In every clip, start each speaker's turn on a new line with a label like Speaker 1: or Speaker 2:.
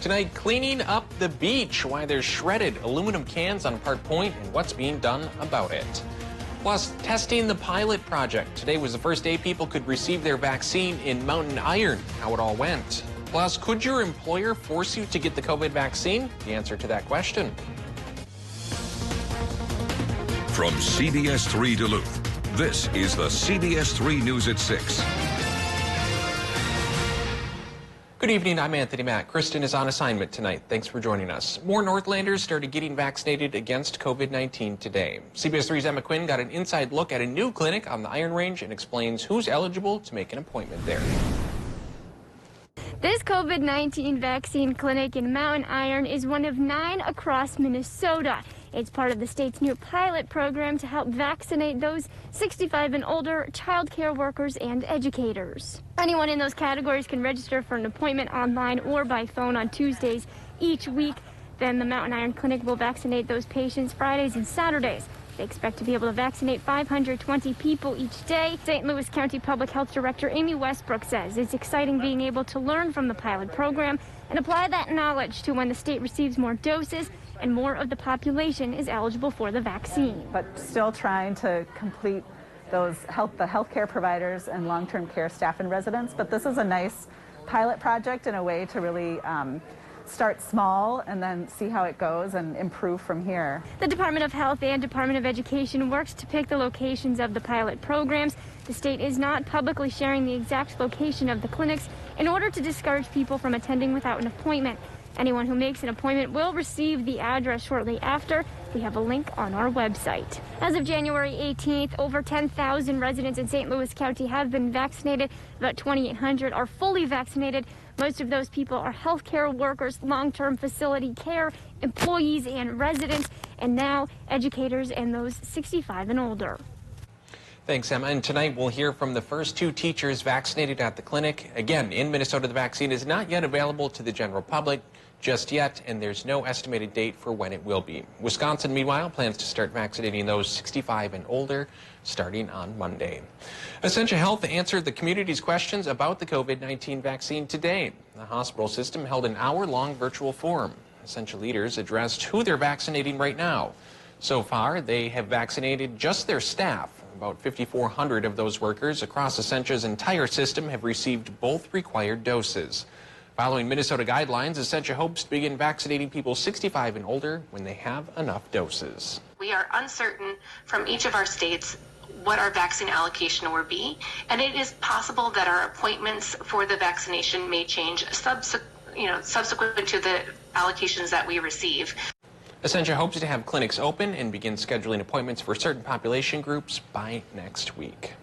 Speaker 1: Tonight, cleaning up the beach, why there's shredded aluminum cans on Park Point and what's being done about it. Plus, testing the pilot project. Today was the first day people could receive their vaccine in Mountain Iron, how it all went. Plus, could your employer force you to get the COVID vaccine? The answer to that question.
Speaker 2: From CBS3 Duluth, this is the CBS3 News at 6.
Speaker 1: Good evening, I'm Anthony Mack. Kristen is on assignment tonight. Thanks for joining us. More Northlanders started getting vaccinated against COVID-19 today. CBS3's Emma Quinn got an inside look at a new clinic on the Iron Range and explains who's eligible to make an appointment there.
Speaker 3: This COVID-19 vaccine clinic in Mountain Iron is one of 9 across Minnesota. It's part of the state's new pilot program to help vaccinate those 65 and older, child care workers and educators. Anyone in those categories can register for an appointment online or by phone on Tuesdays each week. Then the Mountain Iron Clinic will vaccinate those patients Fridays and Saturdays. They expect to be able to vaccinate 520 people each day. St. Louis County Public Health Director Amy Westbrook says it's exciting being able to learn from the pilot program and apply that knowledge to when the state receives more doses and more of the population is eligible for the vaccine.
Speaker 4: But still trying to complete those the healthcare providers and long-term care staff and residents. But this is a nice pilot project and a way to really start small and then see how it goes and improve from here.
Speaker 3: The Department of Health and Department of Education works to pick the locations of the pilot programs. The state is not publicly sharing the exact location of the clinics in order to discourage people from attending without an appointment. Anyone who makes an appointment will receive the address shortly after. We have a link on our website. As of January 18th, over 10,000 residents in St. Louis County have been vaccinated. About 2,800 are fully vaccinated. Most of those people are healthcare workers, long-term facility care, employees and residents, and now educators and those 65 and older.
Speaker 1: Thanks, Emma. And tonight we'll hear from the first 2 teachers vaccinated at the clinic. Again, in Minnesota, the vaccine is not yet available to the general public just yet, and there's no estimated date for when it will be. Wisconsin, meanwhile, plans to start vaccinating those 65 and older starting on Monday. Essentia Health answered the community's questions about the COVID-19 vaccine today. The hospital system held an hour-long virtual forum. Essentia leaders addressed who they're vaccinating right now. So far, they have vaccinated just their staff. About 5,400 of those workers across Essentia's entire system have received both required doses. Following Minnesota guidelines, Essentia hopes to begin vaccinating people 65 and older when they have enough doses.
Speaker 5: We are uncertain from each of our states what our vaccine allocation will be, and it is possible that our appointments for the vaccination may change subsequent to the allocations that we receive.
Speaker 1: Essentia hopes to have clinics open and begin scheduling appointments for certain population groups by next week.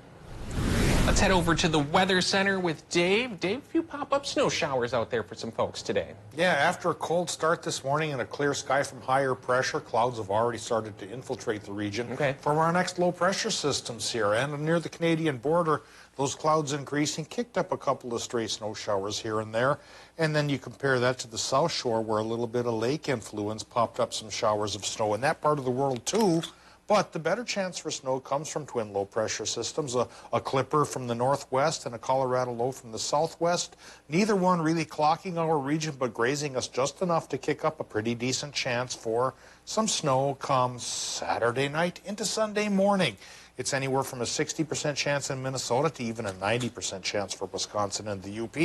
Speaker 1: Let's head over to the Weather Center with Dave. Dave, a few pop-up snow showers out there for some folks today.
Speaker 6: Yeah, after a cold start this morning and a clear sky from higher pressure, clouds have already started to infiltrate the region from our next low pressure systems here. And near the Canadian border, those clouds increasing kicked up a couple of stray snow showers here and there. And then you compare that to the South Shore, where a little bit of lake influence popped up some showers of snow in that part of the world too. But the better chance for snow comes from twin low-pressure systems, a Clipper from the northwest and a Colorado low from the southwest. Neither one really clocking our region, but grazing us just enough to kick up a pretty decent chance for some snow come Saturday night into Sunday morning. It's anywhere from a 60% chance in Minnesota to even a 90% chance for Wisconsin and the UP.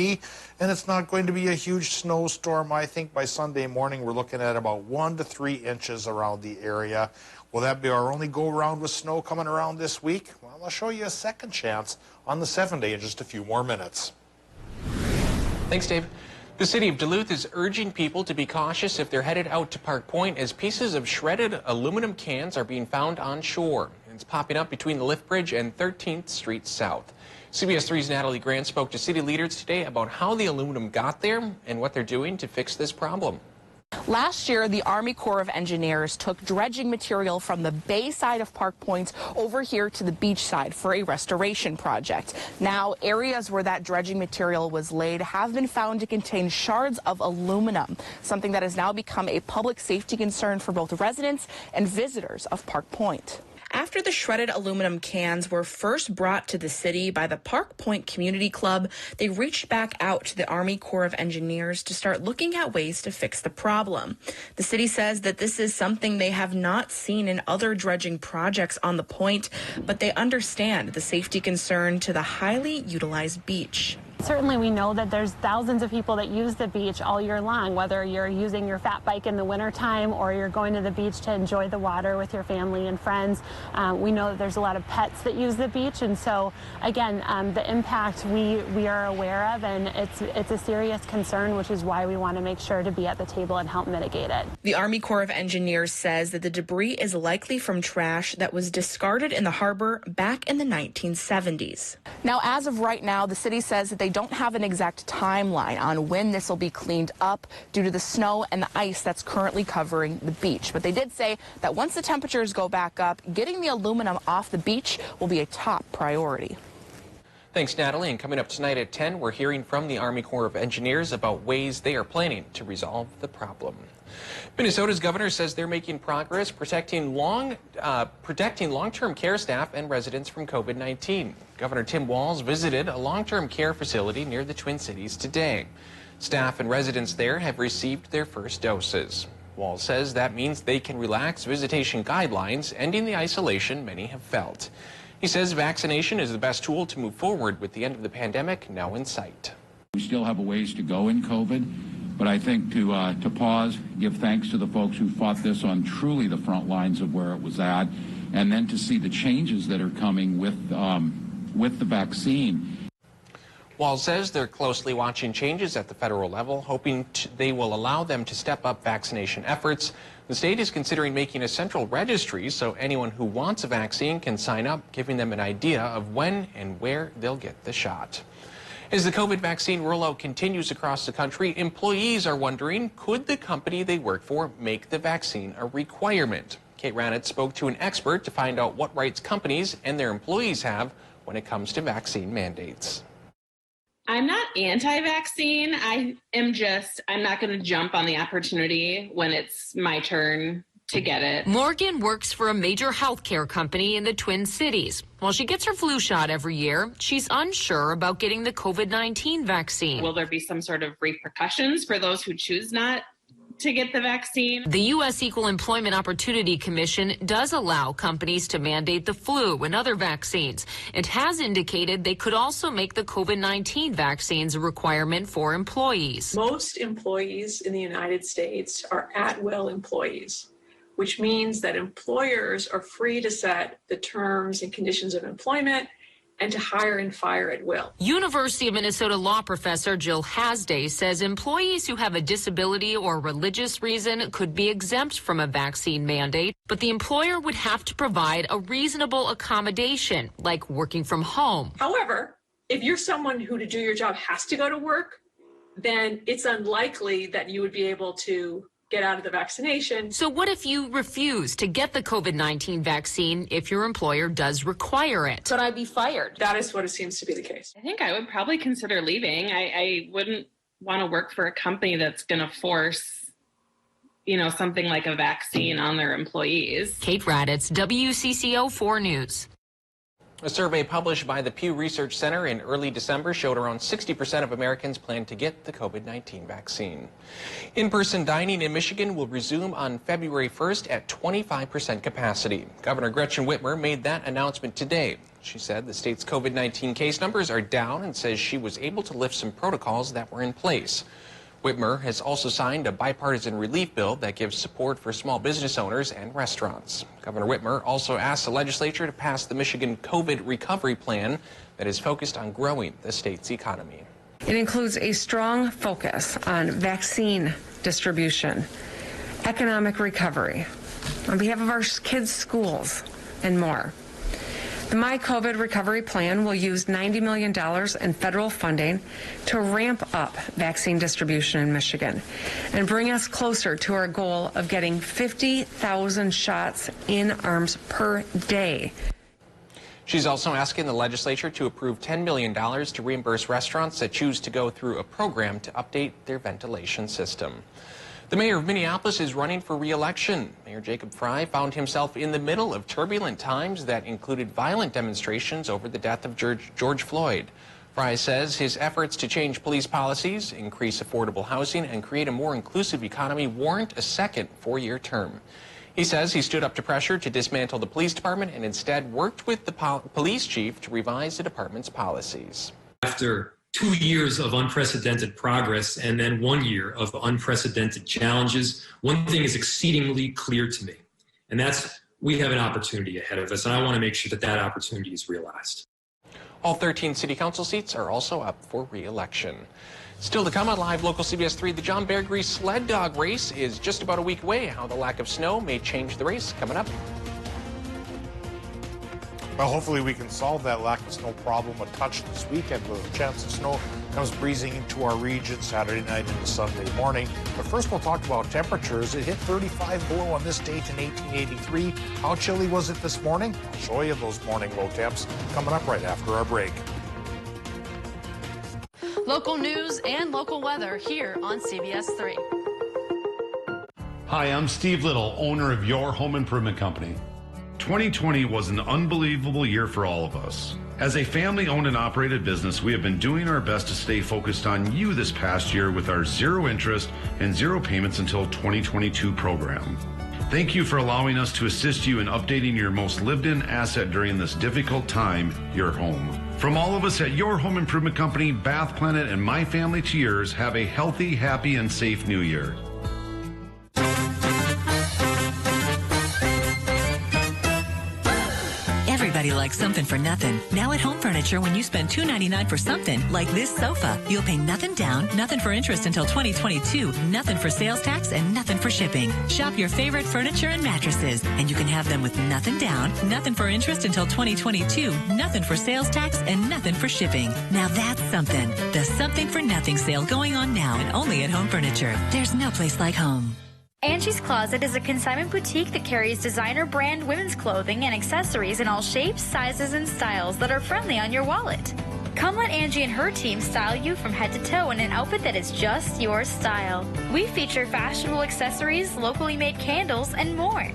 Speaker 6: And it's not going to be a huge snowstorm. I think by Sunday morning we're looking at about 1 to 3 inches around the area. Will that be our only go-around with snow coming around this week? Well, I'll show you a second chance on the 7th day in just a few more minutes.
Speaker 1: Thanks, Dave. The city of Duluth is urging people to be cautious if they're headed out to Park Point, as pieces of shredded aluminum cans are being found on shore. It's popping up between the lift bridge and 13th Street South. CBS3's Natalie Grant spoke to city leaders today about how the aluminum got there and what they're doing to fix this problem.
Speaker 7: Last year, the Army Corps of Engineers took dredging material from the bay side of Park Point over here to the beach side for a restoration project. Now, areas where that dredging material was laid have been found to contain shards of aluminum, something that has now become a public safety concern for both residents and visitors of Park Point. After the shredded aluminum cans were first brought to the city by the Park Point Community Club, they reached back out to the Army Corps of Engineers to start looking at ways to fix the problem. The city says that this is something they have not seen in other dredging projects on the point, but they understand the safety concern to the highly utilized beach.
Speaker 8: Certainly we know that there's thousands of people that use the beach all year long, whether you're using your fat bike in the wintertime or you're going to the beach to enjoy the water with your family and friends. We know that there's a lot of pets that use the beach, and so again, the impact we are aware of, and it's a serious concern, which is why we want to make sure to be at the table and help mitigate it.
Speaker 7: The Army Corps of Engineers says that the debris is likely from trash that was discarded in the harbor back in the 1970s. Now, as of right now, the city says that they don't have an exact timeline on when this will be cleaned up due to the snow and the ice that's currently covering the beach. But they did say that once the temperatures go back up, getting the aluminum off the beach will be a top priority.
Speaker 1: Thanks, Natalie. And coming up tonight at 10, we're hearing from the Army Corps of Engineers about ways they are planning to resolve the problem. Minnesota's governor says they're making progress protecting long-term care staff and residents from COVID-19. Governor Tim Walz visited a long-term care facility near the Twin Cities today. Staff and residents there have received their first doses. Walz says that means they can relax visitation guidelines, ending the isolation many have felt. He says vaccination is the best tool to move forward with the end of the pandemic now in sight.
Speaker 9: We still have a ways to go in COVID, but I think to pause, give thanks to the folks who fought this on truly the front lines of where it was at, and then to see the changes that are coming with the vaccine.
Speaker 1: Walz says they're closely watching changes at the federal level, hoping they will allow them to step up vaccination efforts. The state is considering making a central registry so anyone who wants a vaccine can sign up, giving them an idea of when and where they'll get the shot. As the COVID vaccine rollout continues across the country, employees are wondering, could the company they work for make the vaccine a requirement? Kate Ranitz spoke to an expert to find out what rights companies and their employees have when it comes to vaccine mandates.
Speaker 10: I'm not anti-vaccine. I'm not going to jump on the opportunity when it's my turn to get it.
Speaker 11: Morgan works for a major healthcare company in the Twin Cities. While she gets her flu shot every year, she's unsure about getting the COVID-19 vaccine.
Speaker 10: Will there be some sort of repercussions for those who choose not to get the vaccine?
Speaker 11: The U.S. Equal Employment Opportunity Commission does allow companies to mandate the flu and other vaccines. It has indicated they could also make the COVID-19 vaccines a requirement for employees.
Speaker 12: Most employees in the United States are at-will employees, which means that employers are free to set the terms and conditions of employment and to hire and fire at will.
Speaker 11: University of Minnesota law professor Jill Hasday says employees who have a disability or religious reason could be exempt from a vaccine mandate, but the employer would have to provide a reasonable accommodation, like working from home.
Speaker 12: However, if you're someone who to do your job has to go to work, then it's unlikely that you would be able to get out of the vaccination.
Speaker 11: So what if you refuse to get the COVID-19 vaccine if your employer does require it?
Speaker 12: Could I be fired? That is what it seems to be the case.
Speaker 10: I think I would probably consider leaving. I wouldn't want to work for a company that's going to force, something like a vaccine on their employees.
Speaker 11: Kate Raditz, WCCO 4 News.
Speaker 1: A survey published by the Pew Research Center in early December showed around 60% of Americans plan to get the COVID-19 vaccine. In-person dining in Michigan will resume on February 1st at 25% capacity. Governor Gretchen Whitmer made that announcement today. She said the state's COVID-19 case numbers are down and says she was able to lift some protocols that were in place. Whitmer has also signed a bipartisan relief bill that gives support for small business owners and restaurants. Governor Whitmer also asked the legislature to pass the Michigan COVID recovery plan that is focused on growing the state's economy.
Speaker 13: It includes a strong focus on vaccine distribution, economic recovery, on behalf of our kids' schools, and more. The My COVID Recovery Plan will use $90 million in federal funding to ramp up vaccine distribution in Michigan and bring us closer to our goal of getting 50,000 shots in arms per day.
Speaker 1: She's also asking the legislature to approve $10 million to reimburse restaurants that choose to go through a program to update their ventilation system. The mayor of Minneapolis is running for re-election. Mayor Jacob Frey found himself in the middle of turbulent times that included violent demonstrations over the death of George Floyd. Frey says his efforts to change police policies, increase affordable housing, and create a more inclusive economy warrant a second four-year term. He says he stood up to pressure to dismantle the police department and instead worked with the police chief to revise the department's policies.
Speaker 14: After 2 years of unprecedented progress and then 1 year of unprecedented challenges, one thing is exceedingly clear to me, and that's we have an opportunity ahead of us, and I want to make sure that that opportunity is realized.
Speaker 1: All 13 city council seats are also up for re-election. Still to come on Live Local CBS 3, the John Bear Grease sled dog race is just about a week away. How the lack of snow may change the race, coming up.
Speaker 6: Well, hopefully we can solve that lack of snow problem a touch this weekend with a chance of snow comes breezing into our region Saturday night into Sunday morning. But first we'll talk about temperatures. It hit 35 below on this date in 1883. How chilly was it this morning? I'll show you those morning low temps coming up right after our break.
Speaker 15: Local news and local weather here on CBS 3.
Speaker 16: Hi, I'm Steve Little, owner of Your Home Improvement Company. 2020 was an unbelievable year for all of us. As a family-owned and operated business, we have been doing our best to stay focused on you this past year with our zero interest and zero payments until 2022 program. Thank you for allowing us to assist you in updating your most lived-in asset during this difficult time, your home. From all of us at Your Home Improvement Company, Bath Planet, and my family to yours, have a healthy, happy, and safe new year.
Speaker 17: Everybody likes something for nothing. Now at Home Furniture, when you spend $2.99 for something, like this sofa, you'll pay nothing down, nothing for interest until 2022, nothing for sales tax, and nothing for shipping. Shop your favorite furniture and mattresses, and you can have them with nothing down, nothing for interest until 2022, nothing for sales tax, and nothing for shipping. Now that's something. The Something for Nothing sale going on now and only at Home Furniture. There's no place like home.
Speaker 18: Angie's Closet is a consignment boutique that carries designer brand women's clothing and accessories in all shapes, sizes, and styles that are friendly on your wallet. Come let Angie and her team style you from head to toe in an outfit that is just your style. We feature fashionable accessories, locally made candles, and more.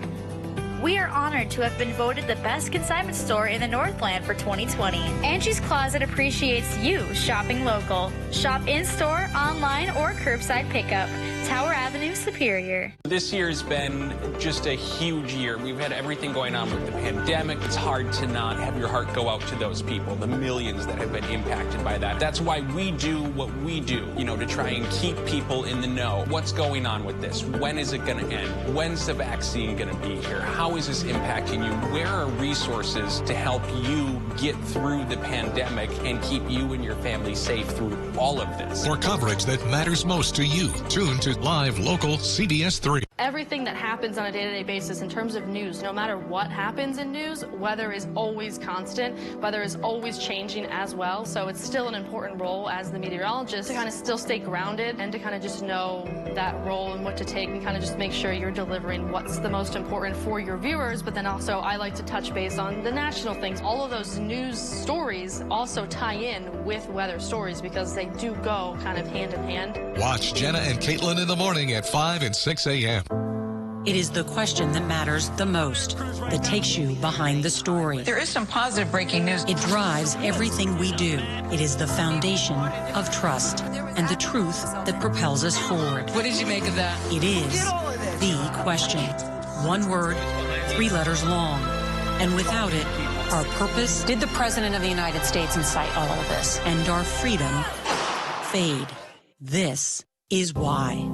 Speaker 18: We are honored to have been voted the best consignment store in the Northland for 2020. Angie's Closet appreciates you shopping local. Shop in-store, online, or curbside pickup. Tower Avenue, Superior.
Speaker 19: This year's been just a huge year. We've had everything going on with the pandemic. It's hard to not have your heart go out to those people, the millions that have been impacted by that. That's why we do what we do, to try and keep people in the know. What's going on with this? When is it going to end? When's the vaccine going to be here? How is this impacting you? Where are resources to help you get through the pandemic and keep you and your family safe through all of this?
Speaker 20: For coverage that matters most to you, tune to Live Local CBS 3.
Speaker 15: Everything that happens on a day-to-day basis in terms of news, no matter what happens in news, weather is always constant, weather is always changing as well. So it's still an important role as the meteorologist to kind of still stay grounded and to kind of just know that role and what to take and kind of just make sure you're delivering what's the most important for your viewers. But then also I like to touch base on the national things. All of those news stories also tie in with weather stories because they do go kind of hand in hand.
Speaker 20: Watch Jenna and Caitlin in the morning at 5 and 6 a.m.
Speaker 21: It is the question that matters the most, that takes you behind the story.
Speaker 22: There is some positive breaking news.
Speaker 21: It drives everything we do. It is the foundation of trust and the truth that propels us forward.
Speaker 22: What did you make of that?
Speaker 21: It is the question. One word, 3 letters long. And without it, our purpose...
Speaker 22: Did the President of the United States incite all of this?
Speaker 21: And our freedom fade. This is why.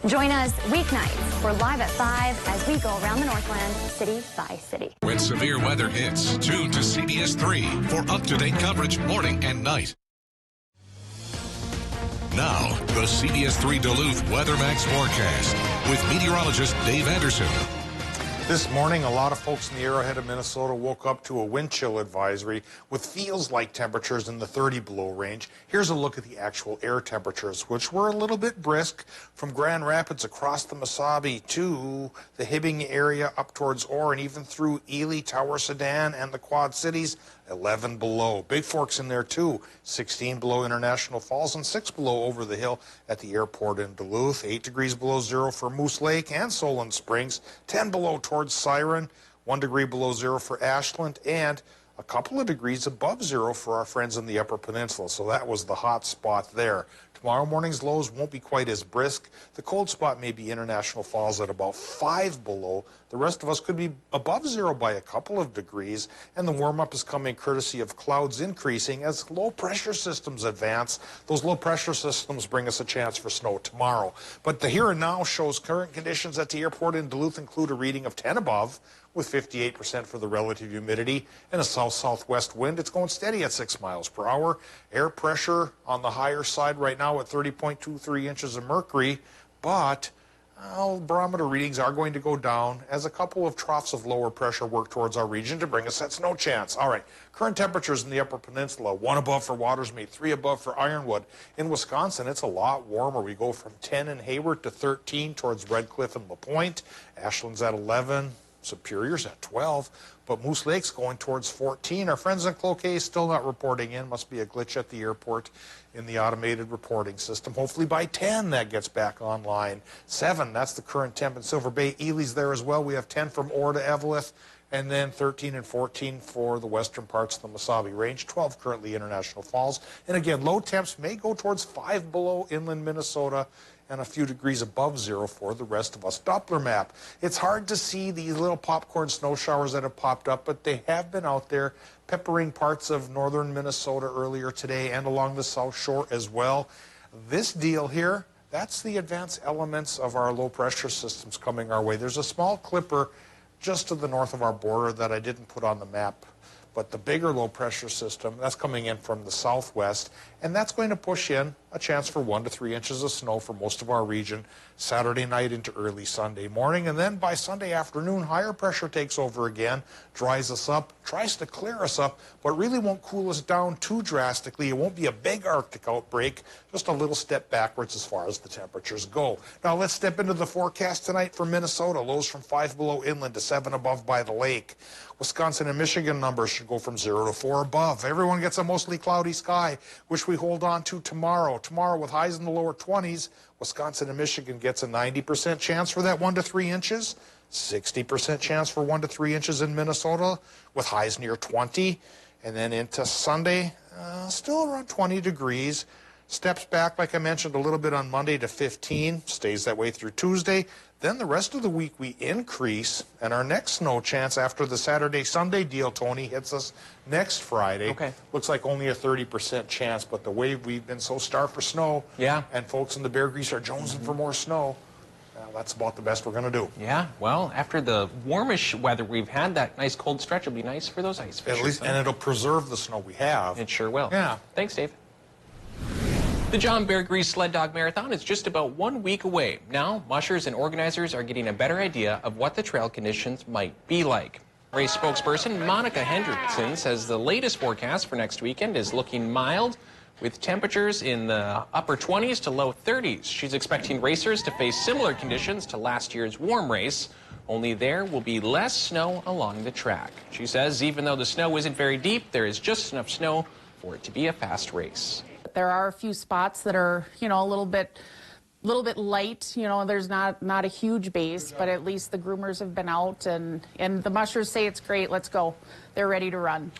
Speaker 23: Join us weeknights. We're live at 5 as we go around the Northland, city by city.
Speaker 20: When severe weather hits, tune to CBS 3 for up-to-date coverage morning and night. Now, the CBS 3 Duluth WeatherMax forecast with meteorologist Dave Anderson.
Speaker 6: This morning, a lot of folks in the Arrowhead of Minnesota woke up to a wind chill advisory with feels-like temperatures in the 30 below range. Here's a look at the actual air temperatures, which were a little bit brisk from Grand Rapids across the Mesabi to the Hibbing area up towards Orr and even through Ely, Tower, Sedan, and the Quad Cities. 11 below. Big Fork's in there too. 16 below International Falls and 6 below over the hill at the airport in Duluth. 8 degrees below zero for Moose Lake and Solon Springs. 10 below towards Siren. 1 degree below zero for Ashland, and a couple of degrees above zero for our friends in the Upper Peninsula. So that was the hot spot there. Tomorrow morning's lows won't be quite as brisk. The cold spot may be International Falls at about 5 below. The rest of us could be above zero by a couple of degrees, and the warm-up is coming courtesy of clouds increasing as low-pressure systems advance. Those low-pressure systems bring us a chance for snow tomorrow. But the here and now shows current conditions at the airport in Duluth include a reading of 10 above, with 58% for the relative humidity and a south-southwest wind. It's going steady at 6 miles per hour. Air pressure on the higher side right now at 30.23 inches of mercury, but barometer readings are going to go down as a couple of troughs of lower pressure work towards our region to bring us that snow chance. All right, current temperatures in the Upper Peninsula, 1 above for Watersmeet, 3 above for Ironwood. In Wisconsin, it's a lot warmer. We go from 10 in Hayward to 13 towards Red Cliff and LaPointe. Ashland's at 11. Superior's at 12, but Moose Lake's going towards 14. Our friends in Cloquet still not reporting in. Must be a glitch at the airport in the automated reporting system. Hopefully by 10 that gets back online. 7, that's the current temp in Silver Bay. Ely's there as well. We have 10 from Orr to Eveleth, and then 13 and 14 for the western parts of the Mesabi Range. 12 currently International Falls. And again, low temps may go towards 5 below inland Minnesota, and a few degrees above zero for the rest of us. Doppler map. It's hard to see these little popcorn snow showers that have popped up, but they have been out there peppering parts of northern Minnesota earlier today and along the south shore as well. This deal here, that's the advanced elements of our low pressure systems coming our way. There's a small clipper just to the north of our border that I didn't put on the map. But the bigger low pressure system, that's coming in from the southwest, and that's going to push in a chance for 1 to 3 inches of snow for most of our region Saturday night into early Sunday morning. And then by Sunday afternoon, higher pressure takes over again, dries us up, tries to clear us up, but really won't cool us down too drastically. It won't be a big Arctic outbreak, just a little step backwards as far as the temperatures go. Now let's step into the forecast tonight for Minnesota. Lows from 5 below inland to 7 above by the lake. Wisconsin and Michigan numbers should go from 0 to 4 above. Everyone gets a mostly cloudy sky, which we hold on to tomorrow. Tomorrow with highs in the lower 20s, Wisconsin and Michigan gets a 90% chance for that 1 to 3 inches, 60% chance for 1 to 3 inches in Minnesota with highs near 20. And then into Sunday, still around 20 degrees. Steps back, like I mentioned, a little bit on Monday to 15, stays that way through Tuesday. Then the rest of the week we increase, and our next snow chance after the Saturday-Sunday deal, Tony, hits us next Friday. Okay. Looks like only a 30% chance, but the way we've been so starved for snow, and folks in the Bear Grease are jonesing for more snow, that's about the best we're going to do.
Speaker 1: Yeah, well, after the warmish weather we've had, that nice cold stretch will be nice for those ice fishers.
Speaker 6: At least, and it'll preserve the snow we have.
Speaker 1: It sure will.
Speaker 6: Yeah.
Speaker 1: Thanks, Dave. The John Bear Grease Sled Dog Marathon is just about 1 week away. Now, mushers and organizers are getting a better idea of what the trail conditions might be like. Race spokesperson Monica Hendrickson says the latest forecast for next weekend is looking mild, with temperatures in the upper 20s to low 30s. She's expecting racers to face similar conditions to last year's warm race, only there will be less snow along the track. She says even though the snow isn't very deep, there is just enough snow for it to be a fast race.
Speaker 7: There are a few spots that are, a little bit light. There's not a huge base, but at least the groomers have been out, and the mushers say it's great. Let's go. They're ready to run.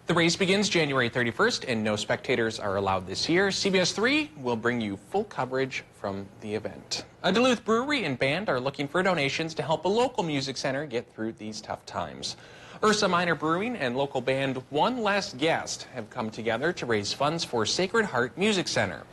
Speaker 1: The race begins January 31st, and no spectators are allowed this year. CBS3 will bring you full coverage from the event. A Duluth brewery and band are looking for donations to help a local music center get through these tough times. Ursa Minor Brewing and local band One Last Guest have come together to raise funds for Sacred Heart Music Center.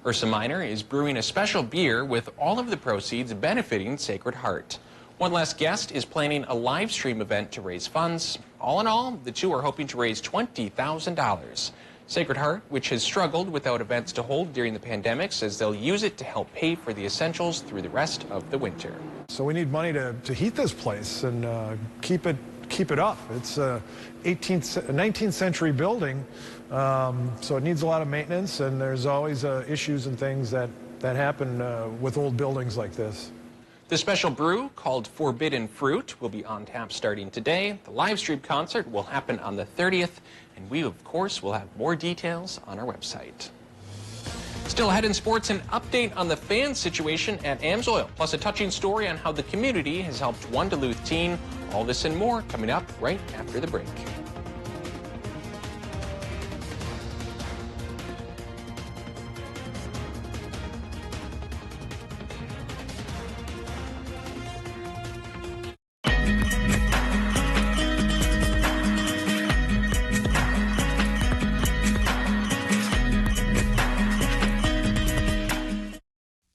Speaker 1: Ursa Minor is brewing a special beer with all of the proceeds benefiting Sacred Heart. One Last Guest is planning a live stream event to raise funds. All in all, the two are hoping to raise $20,000. Sacred Heart, which has struggled without events to hold during the pandemic, says they'll use it to help pay for the essentials through the rest of the winter.
Speaker 2: So we need money to heat this place and keep it up. It's a 19th century building, so it needs a lot of maintenance, and there's always issues and things that happen with old buildings like this.
Speaker 1: The special brew, called Forbidden Fruit, will be on tap starting today. The live stream concert will happen on the 30th, and we, of course, will have more details on our website. Still ahead in sports, an update on the fan situation at AMSOIL, plus a touching story on how the community has helped one Duluth teen. All this and more coming up right after the break.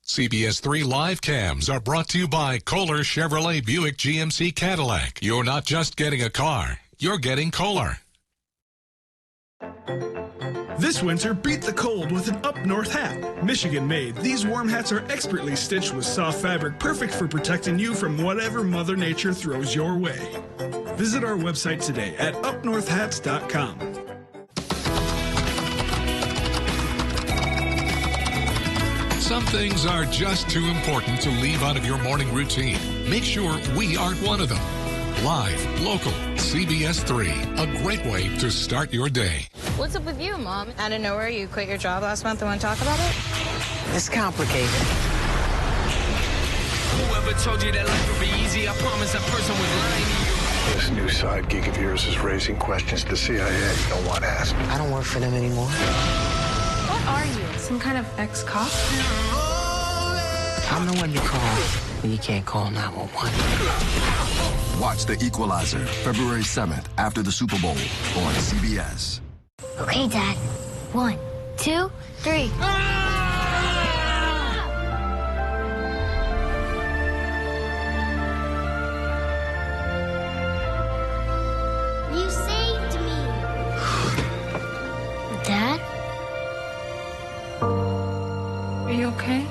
Speaker 20: CBS3 live cams are brought to you by Kohler Chevrolet Buick GMC Cadillac. You're not just getting a car, you're getting Kohler.
Speaker 3: This winter, beat the cold with an Up North hat. Michigan made, these warm hats are expertly stitched with soft fabric, perfect for protecting you from whatever Mother Nature throws your way. Visit our website today at upnorthhats.com.
Speaker 20: Some things are just too important to leave out of your morning routine. Make sure we aren't one of them. Live, local, CBS3, a great way to start your day.
Speaker 4: What's up with you, Mom? Out of nowhere, you quit your job last month and want to talk about it?
Speaker 5: It's complicated.
Speaker 24: Whoever told you that life would be easy, I promise that person was lying to you.
Speaker 25: This new side gig of yours is raising questions the CIA don't want asked.
Speaker 5: I don't work for them anymore.
Speaker 4: What are you? Some kind of ex-cop?
Speaker 5: I'm the one you call when you can't call 911.
Speaker 26: Watch The Equalizer, February 7th, after the Super Bowl on CBS.
Speaker 27: Okay, Dad. 1, 2, 3. You saved me. Dad?
Speaker 4: Are you okay?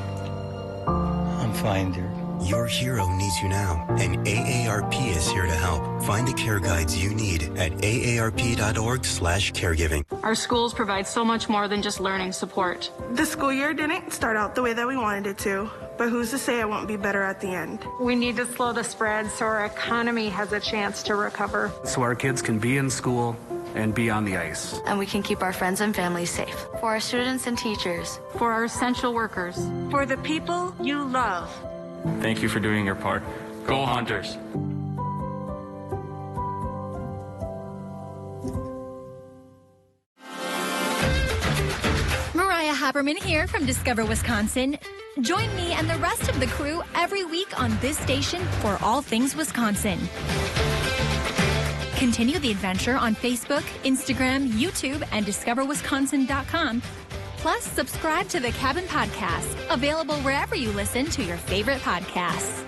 Speaker 5: I'm fine, dear.
Speaker 28: Your hero needs you now, and AARP is here to help. Find the care guides you need at aarp.org/caregiving.
Speaker 29: Our schools provide so much more than just learning support.
Speaker 30: The school year didn't start out the way that we wanted it to, but who's to say it won't be better at the end?
Speaker 31: We need to slow the spread so our economy has a chance to recover.
Speaker 32: So our kids can be in school and be on the ice.
Speaker 33: And we can keep our friends and families safe. For our students and teachers.
Speaker 29: For our essential workers.
Speaker 30: For the people you love.
Speaker 32: Thank you for doing your part. Go Hunters!
Speaker 34: Mariah Haberman here from Discover Wisconsin. Join me and the rest of the crew every week on this station for all things Wisconsin. Continue the adventure on Facebook, Instagram, YouTube, and discoverwisconsin.com. Plus, subscribe to the Cabin Podcast, available wherever you listen to your favorite podcasts.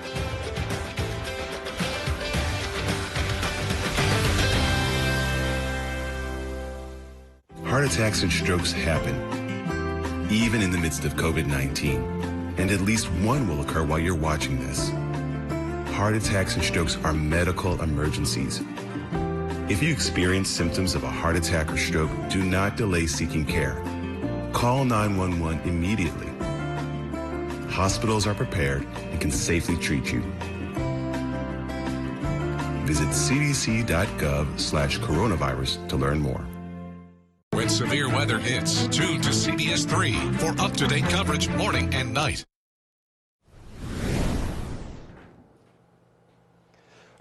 Speaker 35: Heart attacks and strokes happen, even in the midst of COVID-19, and at least one will occur while you're watching this. Heart attacks and strokes are medical emergencies. If you experience symptoms of a heart attack or stroke, do not delay seeking care. Call 911 immediately. Hospitals are prepared and can safely treat you. Visit cdc.gov/coronavirus to learn more.
Speaker 20: When severe weather hits, tune to CBS3 for up-to-date coverage morning and night.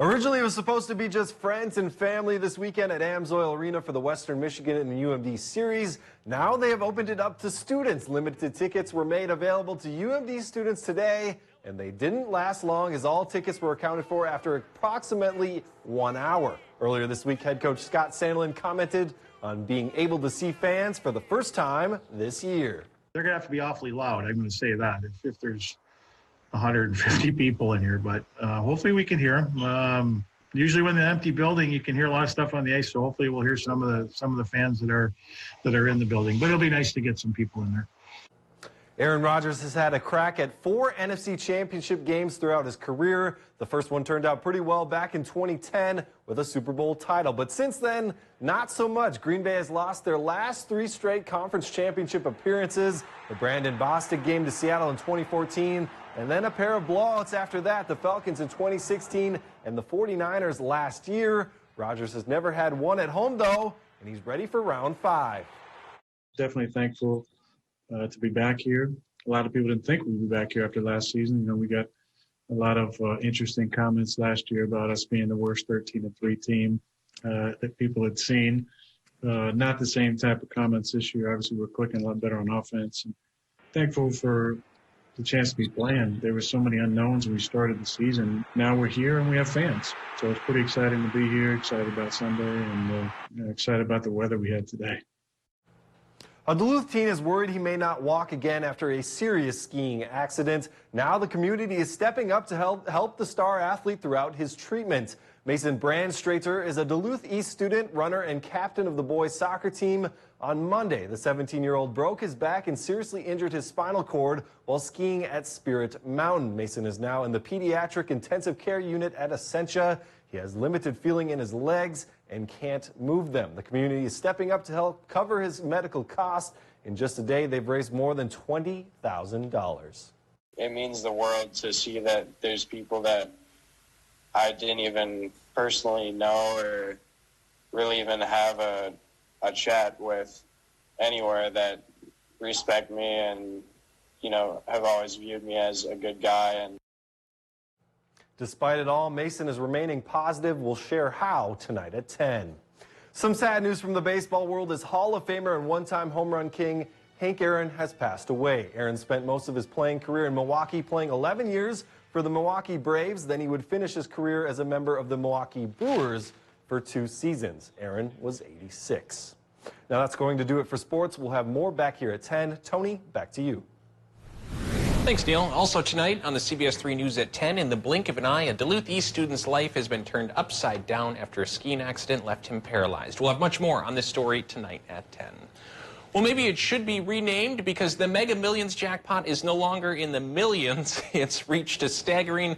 Speaker 36: Originally, it was supposed to be just friends and family this weekend at AMSOIL Arena for the Western Michigan and UMD series. Now they have opened it up to students. Limited tickets were made available to UMD students today, and they didn't last long as all tickets were accounted for after approximately 1 hour. Earlier this week, head coach Scott Sandlin commented on being able to see fans for the first time this year.
Speaker 37: They're going to have to be awfully loud, I'm going to say that, if there's 150 people in here, but hopefully we can hear them. Usually when the empty building, you can hear a lot of stuff on the ice, so hopefully we'll hear some of the fans that are in the building. But it'll be nice to get some people in there.
Speaker 36: Aaron Rodgers has had a crack at 4 NFC Championship games throughout his career. The first one turned out pretty well back in 2010 with a Super Bowl title. But since then, not so much. Green Bay has lost their last 3 straight conference championship appearances. The Brandon Bostic game to Seattle in 2014, and then a pair of blowouts after that, the Falcons in 2016 and the 49ers last year. Rodgers has never had one at home, though, and he's ready for round 5.
Speaker 37: Definitely thankful to be back here. A lot of people didn't think we'd be back here after last season. You know, we got a lot of interesting comments last year about us being the worst 13-3 team that people had seen. Not the same type of comments this year. Obviously, we're clicking a lot better on offense. And thankful for the chance to be playing. There were so many unknowns when we started the season. Now we're here and we have fans. So it's pretty exciting to be here, excited about Sunday, and excited about the weather we had today.
Speaker 36: A Duluth teen is worried he may not walk again after a serious skiing accident. Now the community is stepping up to help the star athlete throughout his treatment. Mason Brandstrater is a Duluth East student, runner, and captain of the boys' soccer team. On Monday, the 17-year-old broke his back and seriously injured his spinal cord while skiing at Spirit Mountain. Mason is now in the pediatric intensive care unit at Essentia. He has limited feeling in his legs and can't move them. The community is stepping up to help cover his medical costs. In just a day, they've raised more than $20,000.
Speaker 6: It means the world to see that there's people that I didn't even personally know or really even have a chat with anywhere that respect me and, you know, have always viewed me as a good guy. And
Speaker 36: despite it all, Mason is remaining positive. We'll share how tonight at 10. Some sad news from the baseball world is Hall of Famer and one-time home run king Hank Aaron has passed away. Aaron spent most of his playing career in Milwaukee, playing 11 years for the Milwaukee Braves. Then he would finish his career as a member of the Milwaukee Brewers for 2 seasons. Aaron was 86. Now that's going to do it for sports. We'll have more back here at 10. Tony, back to you.
Speaker 1: Thanks, Neil. Also tonight on the CBS3 News at 10, in the blink of an eye, a Duluth East student's life has been turned upside down after a skiing accident left him paralyzed. We'll have much more on this story tonight at 10. Well, maybe it should be renamed because the Mega Millions jackpot is no longer in the millions. It's reached a staggering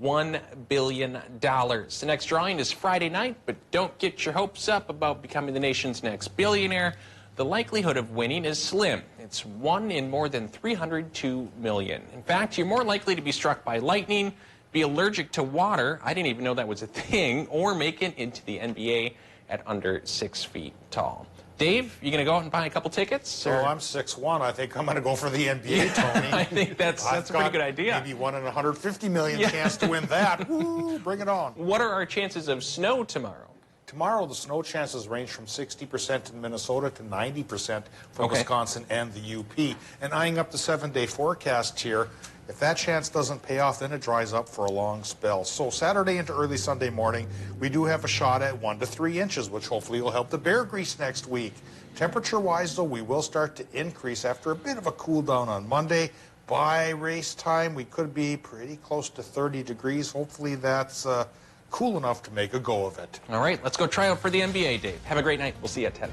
Speaker 1: $1 billion. The next drawing is Friday night, but don't get your hopes up about becoming the nation's next billionaire. The likelihood of winning is slim. It's 1 in more than 302 million. In fact, you're more likely to be struck by lightning, be allergic to water, I didn't even know that was a thing, or make it into the NBA at under 6 feet tall. Dave, you going to go out and buy a couple tickets?
Speaker 7: Or? Oh, I'm 6'1". I think I'm going to go for the NBA, Tony.
Speaker 1: I think that's a pretty good idea.
Speaker 7: Maybe 1 in 150 million chance to win that. Woo, bring it on.
Speaker 1: What are our chances of snow tomorrow?
Speaker 7: Tomorrow, the snow chances range from 60% in Minnesota to 90% for Wisconsin and the UP. And eyeing up the 7-day forecast here, if that chance doesn't pay off, then it dries up for a long spell. So Saturday into early Sunday morning, we do have a shot at 1 to 3 inches, which hopefully will help the bear grease next week. Temperature-wise, though, we will start to increase after a bit of a cool down on Monday. By race time, we could be pretty close to 30 degrees. Hopefully that's cool enough to make a go of it.
Speaker 1: All right, let's go try out for the NBA, Dave. Have a great night. We'll see you at 10.